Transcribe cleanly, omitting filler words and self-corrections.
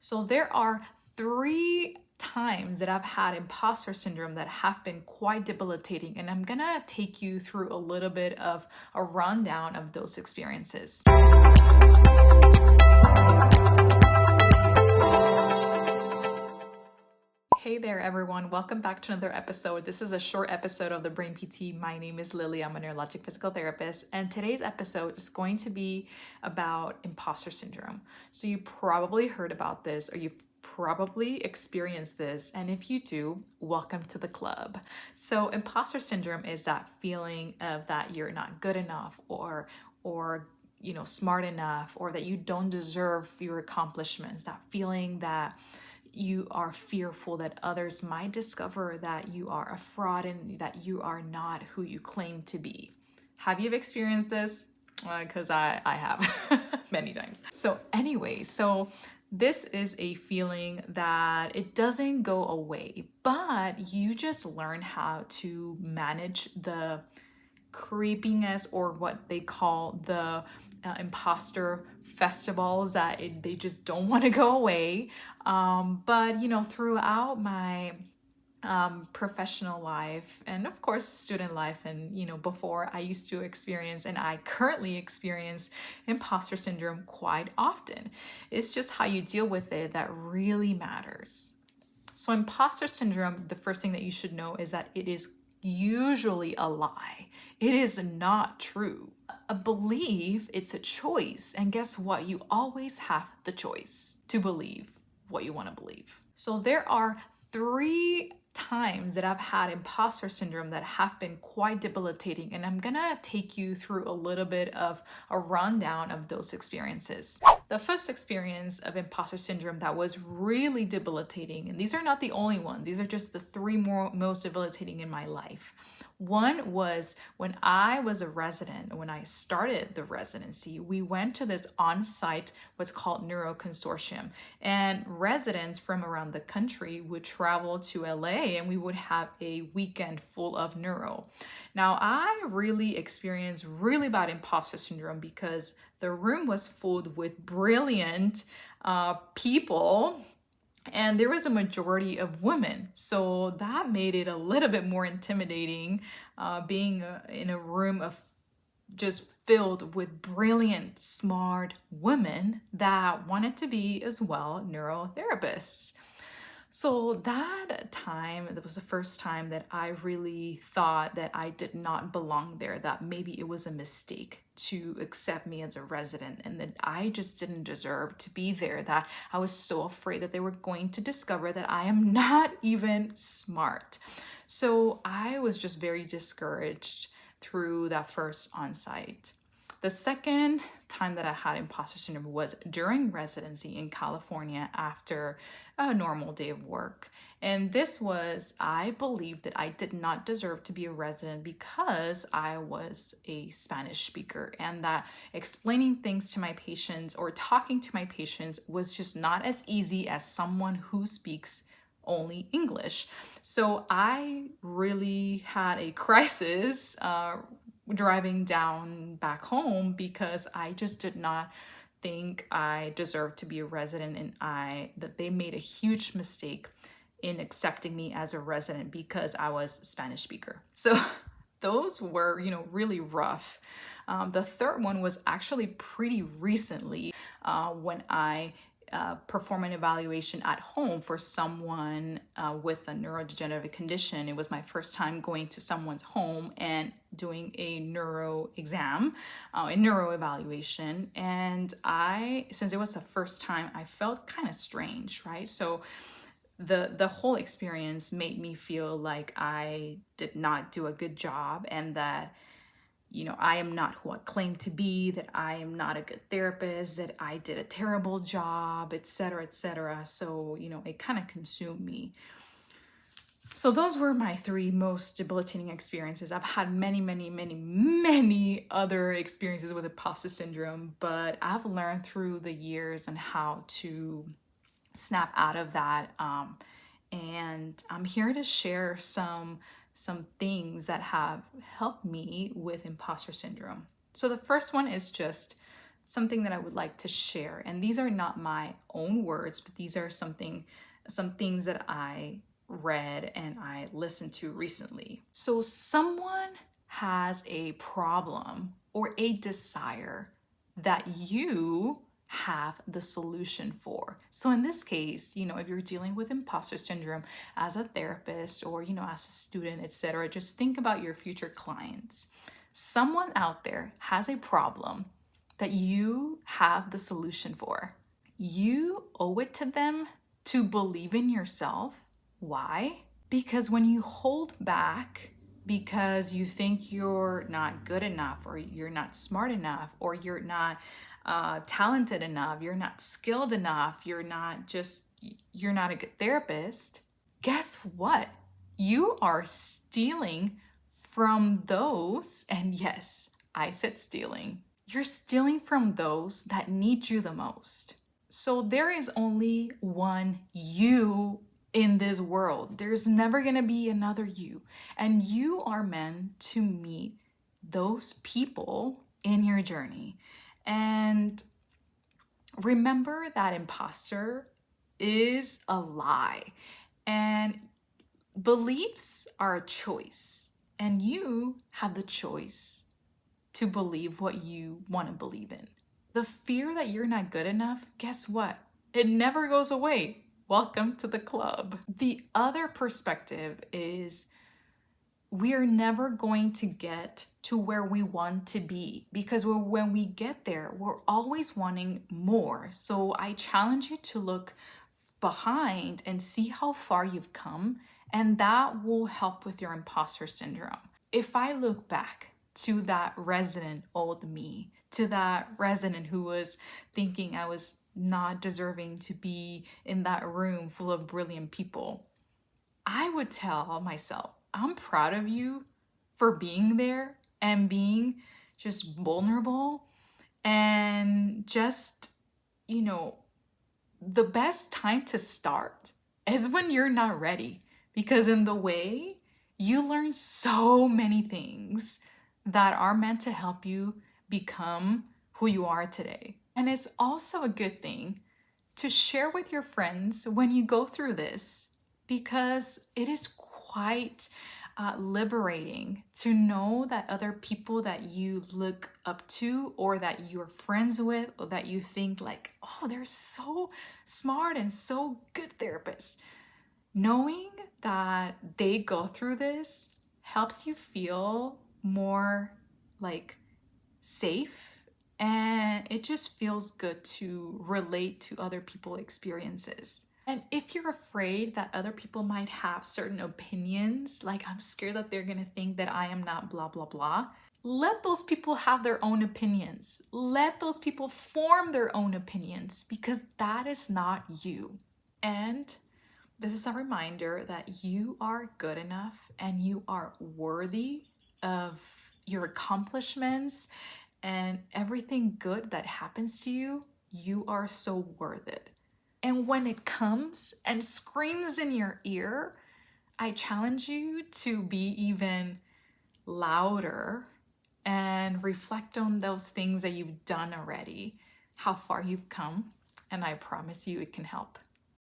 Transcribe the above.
So there are 3 times that I've had imposter syndrome that have been quite debilitating, and I'm gonna take you through a little bit of a rundown of those experiences. Hey there, everyone. Welcome back to another episode. This is a short episode of the Brain PT. My name is Lily. I'm a neurologic physical therapist, and today's episode is going to be about imposter syndrome. So, you probably heard about this, or you've probably experienced this, and if you do, welcome to the club. So, imposter syndrome is that feeling of that you're not good enough, or smart enough, or that you don't deserve your accomplishments. That feeling that you are fearful that others might discover that you are a fraud and that you are not who you claim to be. Have you experienced this? Because I have many times. So this is a feeling that it doesn't go away, but you just learn how to manage the creepiness, or what they call the imposter festivals, that they just don't want to go away. But throughout my professional life, and of course student life, and before, I used to experience, and I currently experience, imposter syndrome quite often. It's just how you deal with it that really matters. So imposter syndrome, the first thing that you should know is that it is usually a lie. It is not true. A belief, it's a choice. And guess what? You always have the choice to believe what you want to believe. So there are 3 times that I've had imposter syndrome that have been quite debilitating, and I'm gonna take you through a little bit of a rundown of those experiences. The first experience of imposter syndrome that was really debilitating, and these are not the only ones, these are just the 3 most debilitating in my life. One was when I was a resident. When I started the residency, we went to this on-site, what's called Neuro Consortium, and residents from around the country would travel to LA, and we would have a weekend full of neuro. Now, I really experienced really bad imposter syndrome because the room was filled with brilliant people, and there was a majority of women. So that made it a little bit more intimidating, being in a room of just filled with brilliant, smart women that wanted to be as well neurotherapists. So that was the first time that I really thought that I did not belong there, that maybe it was a mistake to accept me as a resident, and that I just didn't deserve to be there, that I was so afraid that they were going to discover that I am not even smart. So I was just very discouraged through that first on-site. The second time that I had imposter syndrome was during residency in California after a normal day of work. And this was, I believed that I did not deserve to be a resident because I was a Spanish speaker, and that explaining things to my patients or talking to my patients was just not as easy as someone who speaks only English. So I really had a crisis driving down back home because I just did not think I deserved to be a resident, and that they made a huge mistake in accepting me as a resident because I was Spanish speaker. So those were, really rough. The third one was actually pretty recently, when I perform an evaluation at home for someone with a neurodegenerative condition. It was my first time going to someone's home and doing a neuro exam, a neuro evaluation. And since it was the first time, I felt kind of strange, right? So the whole experience made me feel like I did not do a good job, and that I am not who I claim to be, that I am not a good therapist, that I did a terrible job, etc., etc. So, it kind of consumed me. So those were my 3 most debilitating experiences. I've had many, many, many, many other experiences with imposter syndrome, but I've learned through the years on how to snap out of that. And I'm here to share some things that have helped me with imposter syndrome. So the first one is just something that I would like to share. And these are not my own words, but these are some things that I read and I listened to recently. So someone has a problem or a desire that you have the solution for. So in this case, if you're dealing with imposter syndrome as a therapist or, as a student, etc., just think about your future clients. Someone out there has a problem that you have the solution for. You owe it to them to believe in yourself. Why? Because when you hold back because you think you're not good enough, or you're not smart enough, or you're not talented enough, you're not skilled enough, you're not a good therapist, guess what? You are stealing from those, and yes, I said stealing. You're stealing from those that need you the most. So there is only one you in this world. There's never going to be another you. And you are meant to meet those people in your journey. And remember that imposter is a lie. And beliefs are a choice. And you have the choice to believe what you want to believe in. The fear that you're not good enough, guess what? It never goes away. Welcome to the club. The other perspective is we are never going to get to where we want to be, because when we get there, we're always wanting more. So I challenge you to look behind and see how far you've come, and that will help with your imposter syndrome. If I look back to that resident old me, to that resident who was thinking I was not deserving to be in that room full of brilliant people, I would tell myself, I'm proud of you for being there and being just vulnerable and just, the best time to start is when you're not ready, because in the way you learn so many things that are meant to help you become who you are today. And it's also a good thing to share with your friends when you go through this, because it is quite liberating to know that other people that you look up to, or that you're friends with, or that you think like, oh, they're so smart and so good therapists. Knowing that they go through this helps you feel more like safe, and it just feels good to relate to other people's experiences. And if you're afraid that other people might have certain opinions, like I'm scared that they're gonna think that I am not blah, blah, blah, let those people have their own opinions. Let those people form their own opinions, because that is not you. And this is a reminder that you are good enough and you are worthy of your accomplishments and everything good that happens to you. You are so worth it. And when it comes and screams in your ear, I challenge you to be even louder and reflect on those things that you've done already, how far you've come, and I promise you it can help.